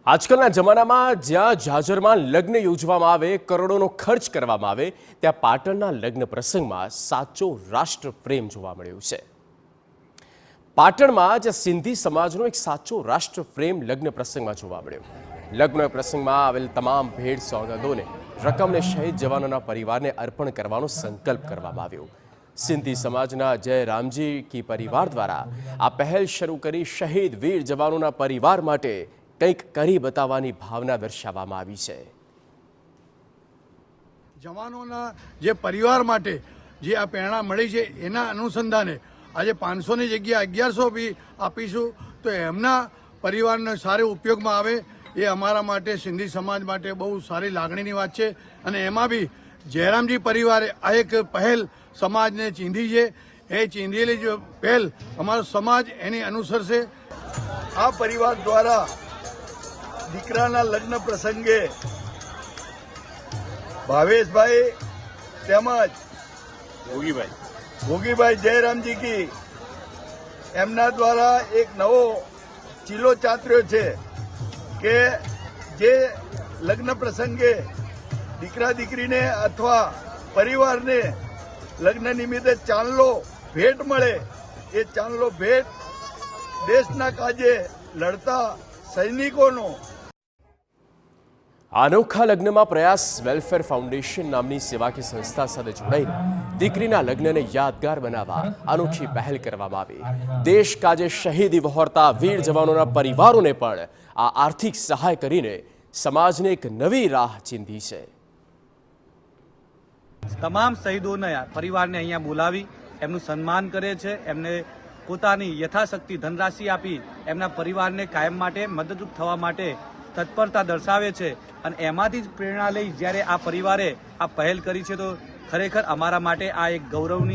આજકાલના જમાનામાં જ્યાં જાજરમાં લગ્ન યોજવામાં આવે, કરોડોનો ખર્ચ કરવામાં આવે, ત્યાં પાટણના લગ્ન પ્રસંગમાં સાચો રાષ્ટ્રપ્રેમ જોવા મળ્યો છે। પાટણમાં જે સિંધી સમાજનો એક સાચો રાષ્ટ્રપ્રેમ લગ્ન પ્રસંગમાં જોવા મળ્યો। લગ્ન પ્રસંગમાં આવેલ તમામ ભેટ સોગાદોને રકમને શહીદ જવાનોના પરિવારને અર્પણ કરવાનો સંકલ્પ કરવામાં આવ્યો। સિંધી સમાજના જય રામજી કી પરિવાર દ્વારા આ પહેલ શરૂ કરી શહીદ વીર જવાનોના પરિવાર માટે કંઈક કરી બતાવવાની ભાવના દર્શાવવામાં આવી છે। જવાનોના જે પરિવાર માટે જે આ પ્રેરણા મળી છે એના અનુસંધાને આજે 500ની જગ્યાએ 1100 બી આપીશું તો એમના પરિવારને સારો ઉપયોગમાં આવે એ અમારા માટે સિંધી સમાજ માટે બહુ સારી લાગણીની વાત છે। અને એમાં બી જયરામજી પરિવારે આ એક પહેલ સમાજને ચીંધી છે। એ ચીંધેલી જે પહેલ અમારો સમાજ એની અનુસરશે। આ પરિવાર દ્વારા દીકરાના લગ્ન પ્રસંગે ભાવેશભાઈ તેમજ ભોગીભાઈ જયરામજી કી એમના દ્વારા એક નવો ચીલો ચાતર્યો છે કે જે લગ્ન પ્રસંગે દીકરા દીકરીને અથવા પરિવારને લગ્ન નિમિત્તે ચાંદલો ભેટ મળે, એ ચાંદલો ભેટ દેશના કાજે લડતા સૈનિકોનો। અનોખા લગ્નમાં પ્રયાસ વેલફેર ફાઉન્ડેશન નામની સેવાકીય સંસ્થા સાથે જોડાઈને દીકરીના લગ્નને યાદગાર બનાવવા અનોખી પહેલ કરવામાં આવી। દેશ કાજે શહીદી વહોરતા વીર જવાનોના પરિવારોને પણ આ આર્થિક સહાય કરીને સમાજને એક નવી રાહ ચીંધી છે। તમામ શહીદોના પરિવારને અહીંયા બોલાવી એમનું સન્માન કરે છે, એમને પોતાની યથાશક્તિ ધનરાશિ આપી એમના પરિવારને કાયમ માટે મદદરૂપ થવા માટે તત્પરતા દર્શાવે છે। અને એમાંથી જ પ્રેરણા લઈ જ્યારે આ પરિવારે આ પહેલ કરી છે તો ખરેખર અમારા માટે આ એક ગૌરવની